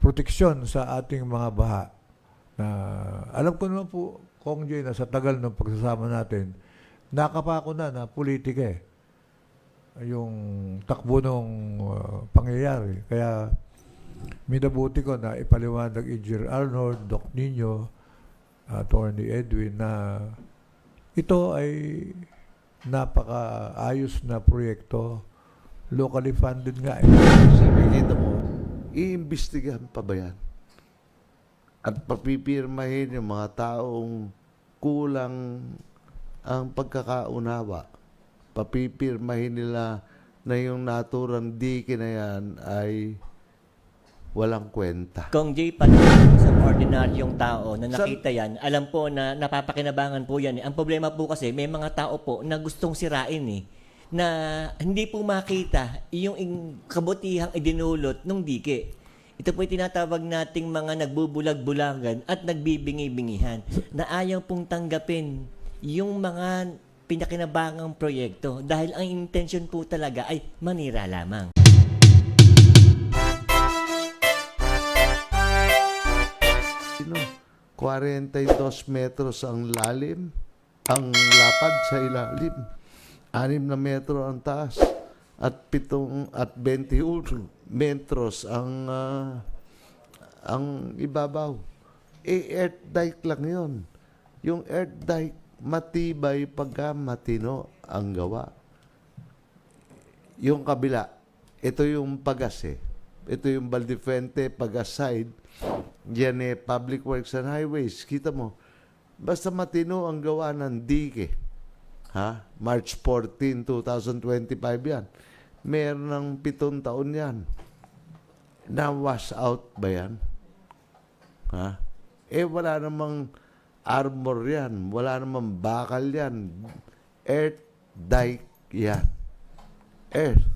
proteksyon sa ating mga baha. Na alam ko naman po, Kong Jay, na sa tagal ng pagsasama natin, nakapako na politika eh. Yung takbo ng pangyayari. Kaya minabuti ko na ipaliwanag Engineer Arnold, Doc Nino, Attorney Edwin na ito ay napaka-ayos na proyekto, locally funded nga eh. Sabi kita mo, iimbestigahan pa ba yan? At papipirmahin yung mga taong kulang ang pagkakaunawa. Papipirmahin nila na yung naturang dike na yan ay walang kwenta. Kung Jay, pati sa ordinaryong tao na nakita yan, alam po na napapakinabangan po yan. Ang problema po kasi, may mga tao po na gustong sirain na hindi po makita yung kabutihang idinulot ng dike. Ito po tinatawag nating mga nagbubulag-bulagan at nagbibingi-bingihan na ayaw pong tanggapin yung mga pinakinabangang proyekto dahil ang intention po talaga ay manira lamang. 42 metros ang lalim, ang lapad sa ilalim, 6 na metro ang taas, at 21 metros ang ibabaw. Earth dike lang yon. Yung earth dike, matibay pagka matino ang gawa. Yung kabila, ito yung Pagas eh. Ito yung Valdefuente, Pagas side. Yan eh, Public Works and Highways. Kita mo, basta matino ang gawa ng dike. Ha? March 14, 2025 yan. Meron ng 7 taon yan. Na-wash out ba yan? Ha? Eh, wala namang armor yan. Wala namang bakal yan. Earth dike yan. Earth.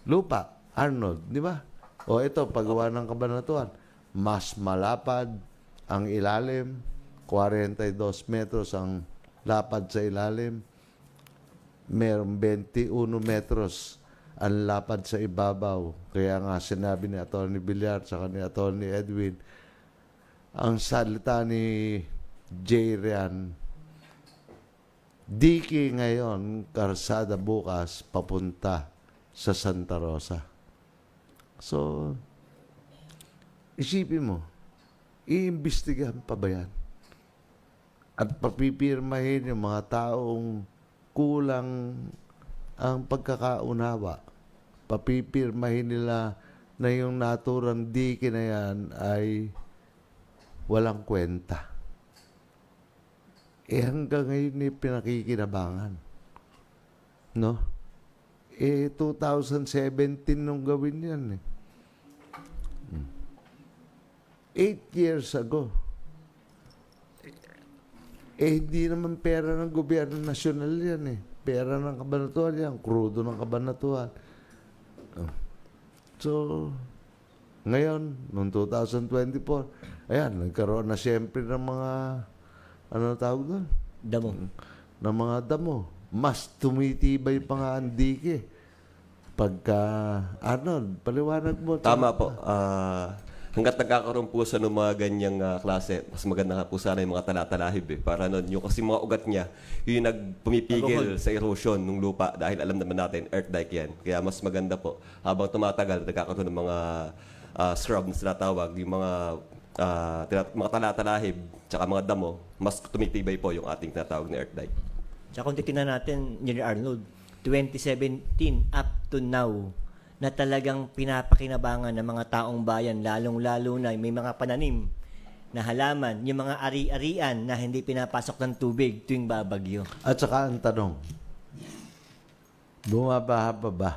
Lupa. Arnold, di ba? O ito, paggawa ng Kabanatuan. Mas malapad ang ilalim. 42 metros ang lapad sa ilalim. Merong 21 metros ang lapad sa ibabaw. Kaya nga sinabi ni Atty. Villar sa ni Atty. Edwin, ang salita ni J. Rian, diki ngayon, karsada bukas, papunta sa Santa Rosa. So, isipin mo, iimbestigahan pa ba yan? At papipirmahin yung mga taong kulang ang pagkakaunawa. Papipirmahin nila na yung naturang dike na yan ay walang kwenta. Eh hanggang ngayon pinakikinabangan. No? Eh 2017 nung gawin yan eh. 8 years ago. Eh, hindi naman pera ng gobyerno nasyonal yan eh. Pera ng Kabanatuan yan. Krudo ng Kabanatuan. So, ngayon, noong 2024, ayan, nagkaroon na siyempre ng mga, ano tawag doon? Damo. Ng mga damo. Mas tumitibay pa nga ang dike. Pagka, Arnold, paliwanag mo. Tama po. Hanggat nagkakaroon po sa ng mga ganyang klase, mas maganda nga po sana yung mga talatalahib eh. Para nun, yung kasi mga ugat niya, yung nagpumipigil sa erosion ng lupa dahil alam naman natin, earth dike yan. Kaya mas maganda po, habang tumatagal, nagkakaroon ng mga scrub na sinatawag, yung mga talatalahib, tsaka mga damo, mas tumitibay po yung ating tinatawag na earth dike. Tsaka kung titignan natin, Engineer Arnold, 2017 up to now, na talagang pinapakinabangan ng mga taong bayan, lalong-lalo na may mga pananim na halaman, yung mga ari-arian na hindi pinapasok ng tubig tuwing babagyo. At saka ang tanong, bumabaha pa ba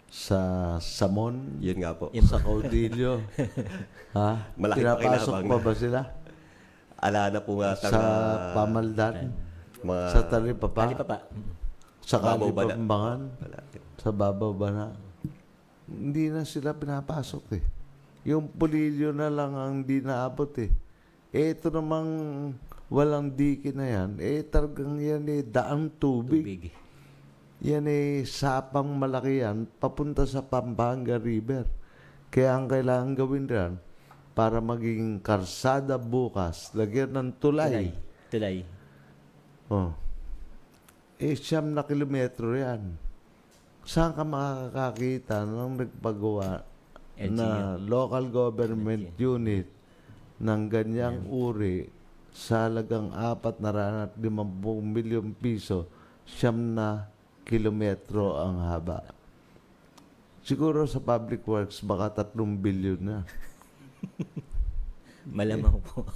sa Samon? Yun nga po. Sa Caudillo? Ha? Malaki Pinapasok pakinabang pa na. ba sila? Ala na po nga Sa Pamaldan? Sa Talipapa? Talipapa. Sa Babaw ba na? Kalipambangan? Sa Babaw ba na? Hindi na sila pinapasok eh. Yung pulilyo na lang ang hindi naabot eh. Eh ito namang walang dike na yan. Eh talagang yan eh daang tubig. Yan eh sapang malaki yan papunta sa Pampanga River. Kaya ang kailangan gawin diyan para maging karsada bukas, lagyan ng tulay. Tulay. Oh. 9 na kilometro yan. Saan ka makakakita ng nagpagawa na local government unit ng ganyang uri sa halagang 450 milyong piso, 9 na kilometro ang haba. Siguro sa public works, baka 3 billion na. Malamang po.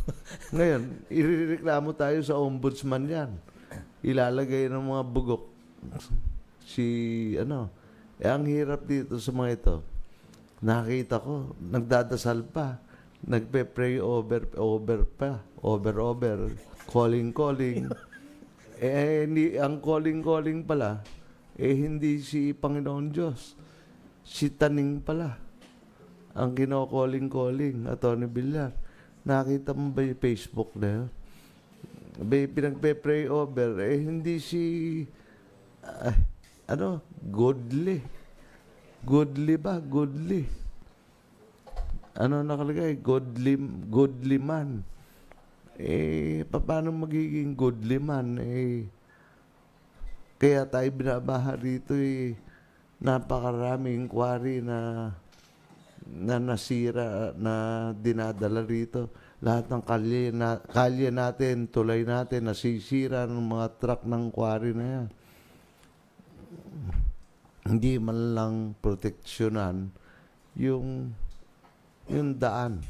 Ngayon, irereklamo tayo sa ombudsman yan. Ilalagay ng mga bugok. Ang hirap dito sa mga ito. Nakita ko, nagdadasal pa. Nagpe-pray over, calling. Ang calling pala, hindi si Panginoon Diyos. Si Taning pala. Ang kino-calling, Atty. Villar. Nakita mo ba yung Facebook na yun? Pinagpe-pray over, hindi si, Godly. Godly ba? Godly. Ano nakalagay? Godly man. Paano magiging godly man? Kaya tayo binabaha rito napakaraming quarry na nasira, na dinadala rito. Lahat ng kalye natin, tulay natin, nasisira ng mga truck ng quarry na yan. Hindi man lang proteksyonan yung daan.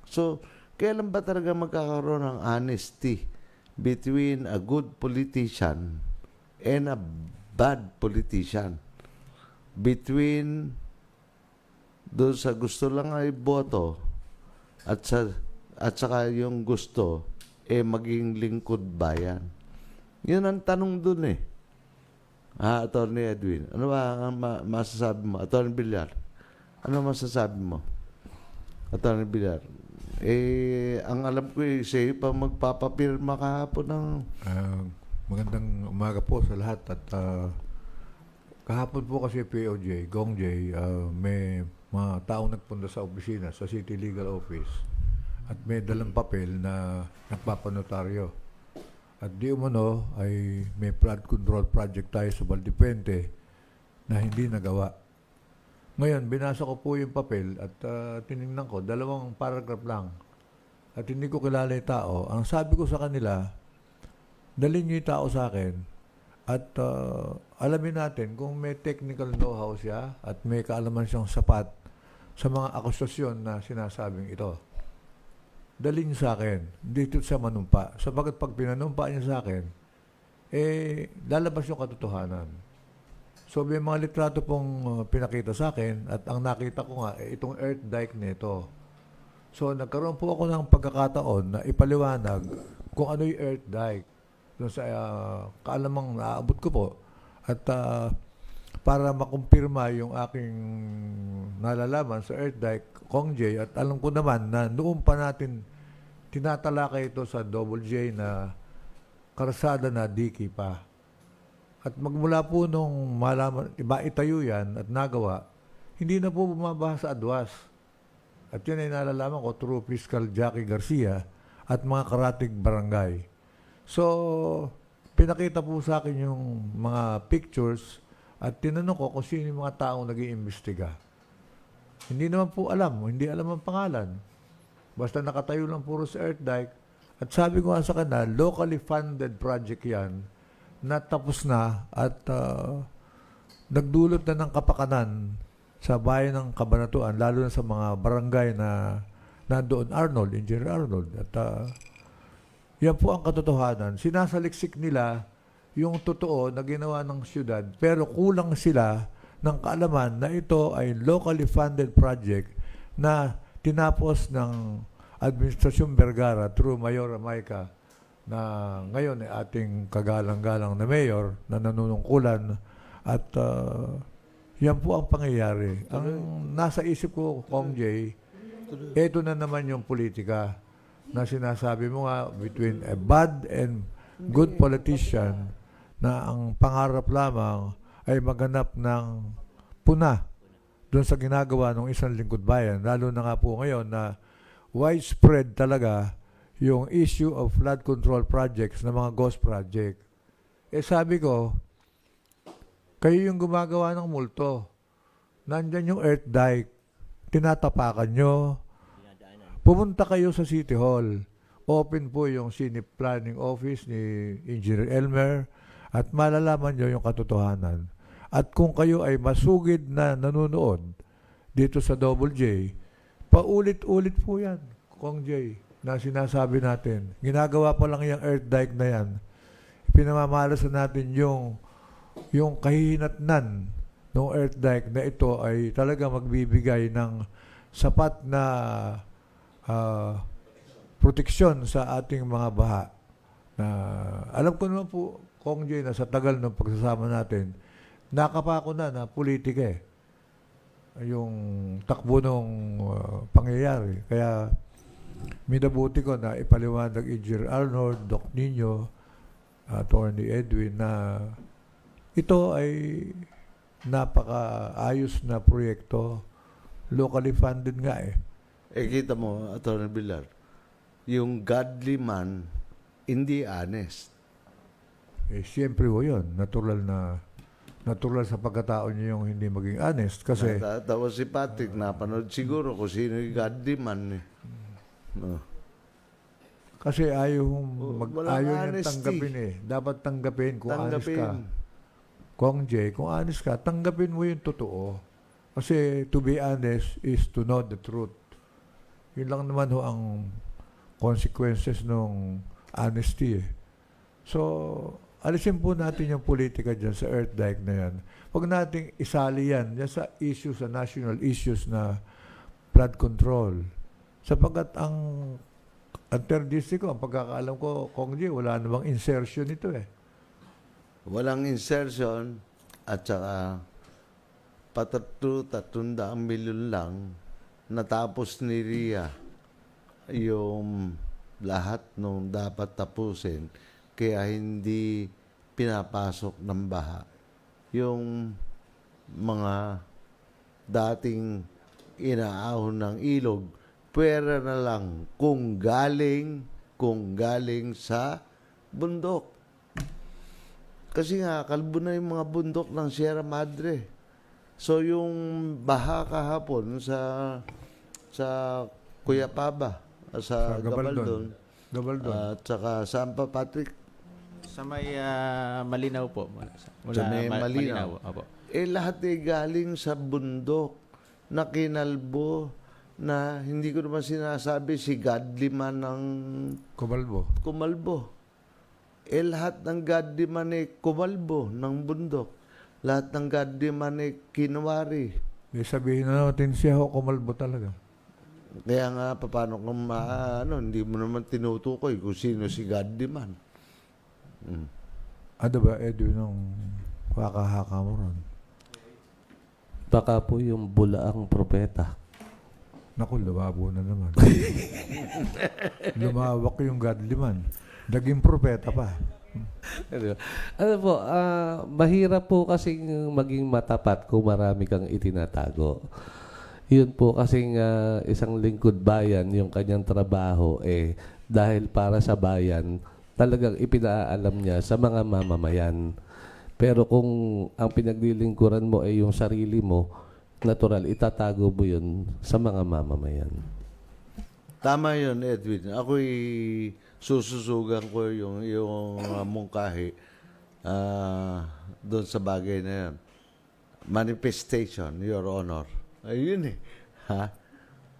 So, kailan ba talaga magkakaroon ng honesty between a good politician and a bad politician? Between doon sa gusto lang ay boto at saka yung gusto maging lingkod bayan. Yun ang tanong doon Atty. Edwin, ano ba ang masasabi mo? Atty. Villar, ano masasabi mo? Atty. Villar, ang alam ko siya pa magpapapirma kahapon ng... Magandang umaga po sa lahat at kahapon po kasi POJ, Gong J, may mga taong nagpunta sa opisina, sa City Legal Office at may dalang papel na nagpapanotaryo. At di umano ay may flood control project tayo sa Valdipuente na hindi nagawa. Ngayon, binasa ko po yung papel at tinignan ko, 2 paragraph lang. At hindi ko kilala yung tao. Ang sabi ko sa kanila, dalhin niyo yung tao sa akin at alamin natin kung may technical know-how siya at may kaalaman siyang sapat sa mga akusasyon na sinasabing ito. Dalhin niyo sa akin. Dito sa manumpa. Sapagat pag pinanumpa niya sa akin, lalabas yung katotohanan. So, may mga litrato pong pinakita sa akin at ang nakita ko nga, itong earth dike nito. So, nagkaroon po ako ng pagkakataon na ipaliwanag kung ano yung earth dike. Doon sa kaalamang naabot ko po. At para makumpirma yung aking nalalaman sa earth dike, Kong J, at alam ko naman na noon pa natin tinatalakay ito sa Double J na karsada na diki pa. At magmula po nung malaman, itayo yan at nagawa, hindi na po bumabaha sa adwas. At yun ay nalalaman ko through Fiscal Jackie Garcia at mga karatig barangay. So, pinakita po sa akin yung mga pictures at tinanong ko kung sino yung mga taong nag-iimbestiga. Hindi naman po alam, hindi alam ang pangalan. Basta nakatayo lang puro sa earth dike. At sabi ko nga sa kanila, locally funded project yan na tapos na at nagdulot na ng kapakanan sa bayan ng Cabanatuan, lalo na sa mga barangay na nandoon Engineer Arnold. At yan po ang katotohanan. Sinasaliksik nila yung totoo na ginawa ng syudad, pero kulang sila ng kaalaman na ito ay locally funded project na tinapos ng Administrasyong Vergara through Mayor Amaica na ngayon ay ating kagalang-galang na mayor na nanunungkulan at yan po ang pangyayari. Ang nasa isip ko, Kong J, ito na naman yung politika na sinasabi mo nga between a bad and good politician na ang pangarap lamang ay maghanap ng puna doon sa ginagawa ng isang lingkod bayan, lalo na nga po ngayon na widespread talaga yung issue of flood control projects na mga ghost project. Eh sabi ko, kayo yung gumagawa ng multo. Nandyan yung earth dike. Tinatapakan nyo. Pumunta kayo sa City Hall. Open po yung Scenic Planning Office ni Engineer Elmer at malalaman nyo yung katotohanan. At kung kayo ay masugid na nanonood dito sa Double J, paulit-ulit po yan, Kong J, na sinasabi natin. Ginagawa pa lang yung earth dike na yan. Pinamamalasan natin yung kahihinatnan ng earth dike na ito ay talaga magbibigay ng sapat na proteksyon sa ating mga baha. Alam ko naman po, Kong J, na sa tagal ng pagsasama natin, nakapako na politika yung takbo ng pangyayari. Kaya minabuti ko na ipaliwanag Engineer Arnold, Doc Nino, Attorney Edwin na ito ay napaka-ayos na proyekto. Locally funded nga eh. Kita mo, Atty. Villar, yung godly man, hindi honest. Eh, siyempre ho yun. Natural sa pagkatao niya yung hindi maging honest. Kasi, Natatawa si Patrick, napanood siguro kung sino yung godly man. No. kasi ayaw Walang niyang honesty. tanggapin eh. Dapat tanggapin kung honest ka. Tanggapin. Kong J, kung honest ka, tanggapin mo yung totoo. Kasi to be honest is to know the truth. Yun lang naman ho ang consequences ng honesty eh. So, alisin po natin yung politika dyan sa earth dike na yan. Huwag nating isali yan dyan sa issues, sa national issues na flood control. Sapagkat ang district ko, ang pagkakaalam ko, Kong J, wala namang insertion ito eh. Walang insertion at saka 300 milyon lang natapos ni Ria yung lahat nung dapat tapusin kaya hindi pinapasok ng baha yung mga dating inaahon ng ilog, pwera na lang kung galing sa bundok. Kasi nga, kalbo na yung mga bundok ng Sierra Madre. So, yung baha kahapon sa Cuyapaba, sa Gabaldon, at saka saan pa, Patrick? Sa may Malinaw po. Sa may Malinaw. Opo. Lahat galing sa bundok na kinalbo na hindi ko naman sinasabi si godly man ng kumalbo. Lahat ng godly man kumalbo ng bundok. Lahat ng godly man kinwari. Sabihin na natin siya ho, kumalbo talaga. Kaya nga, paano kung hindi mo naman tinutukoy kung sino si godly man. Ano ba, Edwin, ang pakahaka mo ron? Baka po yung bulaang propeta. Naku, lumabo na naman. Lumawak yung godly man. Naging propeta pa. Ano po, mahirap po kasing maging matapat kung marami kang itinatago. Yun po kasing isang lingkod bayan, yung kanyang trabaho, dahil para sa bayan, talagang ipinaalam niya sa mga mamamayan. Pero kung ang pinaglilingkuran mo ay yung sarili mo, natural, itatago mo yun sa mga mamamayan. Tama yun, Edwin. Ako'y sususugan ko yung mungkahi doon sa bagay na yan. Manifestation, Your Honor. Ayun Ha?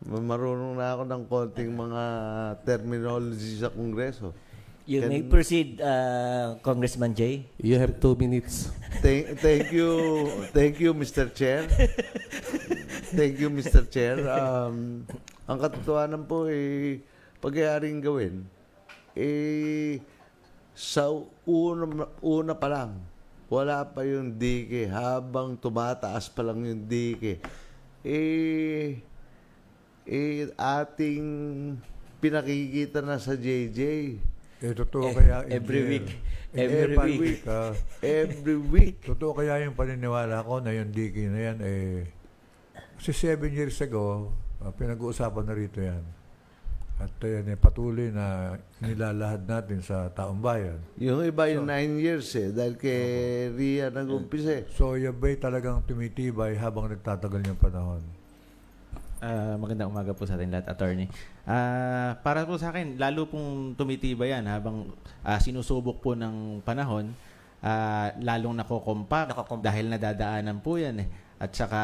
Marunong na ako ng konting mga terminology sa Kongreso. You may proceed, Congressman Jay. You have 2 minutes. Thank you, Mr. Chair. Thank you, Mr. Chair. Ang katotohanan po pagyayaring gawin, sa una pa lang, wala pa yung dike, habang tumataas pa lang yung dike, ating pinakikita na sa JJ. Totoo kaya Every week. Every week. Totoo kaya yung paniniwala ko na yung diki na yan Kasi 7 years ago, pinag-uusapan na rito yan. At yan patuloy na nilalahad natin sa taong bayan. Yung iba yung 9 years dahil kay Ria nag-umpisa eh. So yan ba'y talagang tumitibay habang nagtatagal yung panahon? Magandang umaga po sa ating lahat, attorney. Para po sa akin, lalo pong tumitibay yan habang sinusubok po ng panahon, lalong nakokompak dahil nadadaanan po yan eh. At saka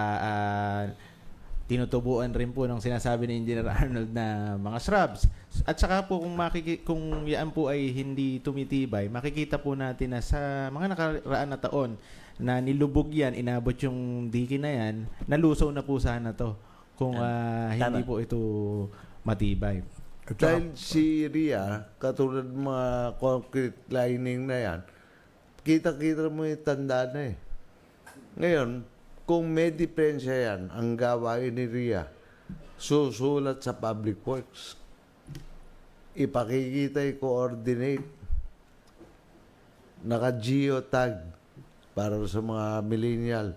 tinutubuan rin po ng sinasabi ni Engineer Arnold na mga shrubs. At saka po kung yan po ay hindi tumitibay, makikita po natin na sa mga nakaraan na taon na nilubog yan, inabot yung diki na yan, nalusaw na po sana to kung hindi po ito matibay. At saka, Dahil si Ria, katulad mga concrete lining na yan, kita-kita mo yung tanda na eh. Ngayon, kung may diferensya yan, ang gawain ni Ria, susulat sa Public Works. Ipakikita i-coordinate. Naka-geotag para sa mga millennial.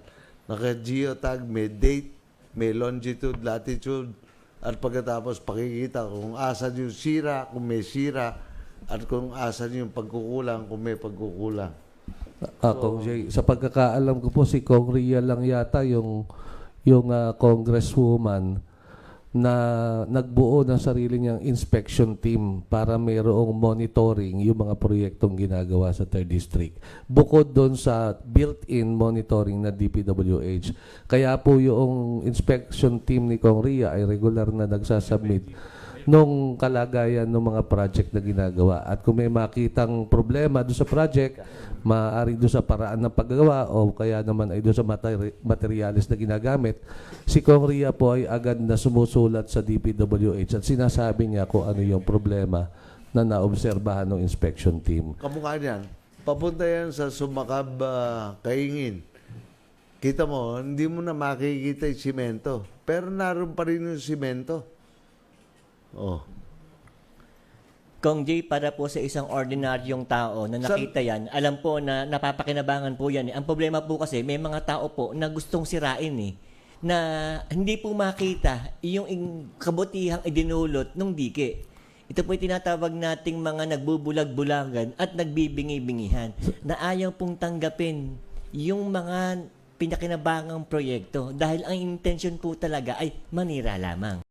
Naka-geotag, may date, may longitude, latitude, at pagkatapos pakikita kung asan yung sira, kung may sira, at kung asan yung pagkukulang, kung may pagkukulang. Kong Jay, sa pagkakaalam ko po, si Kong Ria lang yata yung congresswoman na nagbuo ng sarili niyang inspection team para mayroong monitoring yung mga proyektong ginagawa sa 3rd District. Bukod doon sa built-in monitoring na DPWH. Kaya po yung inspection team ni Kong Ria ay regular na nagsasubmit nung kalagayan ng mga project na ginagawa. At kung may makitang problema doon sa project, maaari doon sa paraan ng paggagawa o kaya naman ay doon sa materialis na ginagamit, si Kong Ria po ay agad na sumusulat sa DPWH at sinasabi niya kung ano yung problema na naobserbahan ng inspection team. Kamukha niyan, papunta yan sa Sumakab, Kaingin. Kita mo, hindi mo na makikita yung simento. Pero naroon pa rin yung simento. Oh. Kong Jay, para po sa isang ordinaryong tao na nakita yan, alam po na napapakinabangan po yan. Ang problema po kasi, may mga tao po na gustong sirain na hindi po makita yung kabutihang idinulot ng dike. Ito po tinatawag nating mga nagbubulag-bulagan at nagbibingi-bingihan na ayaw pong tanggapin yung mga pinakinabangang proyekto dahil ang intention po talaga ay manira lamang.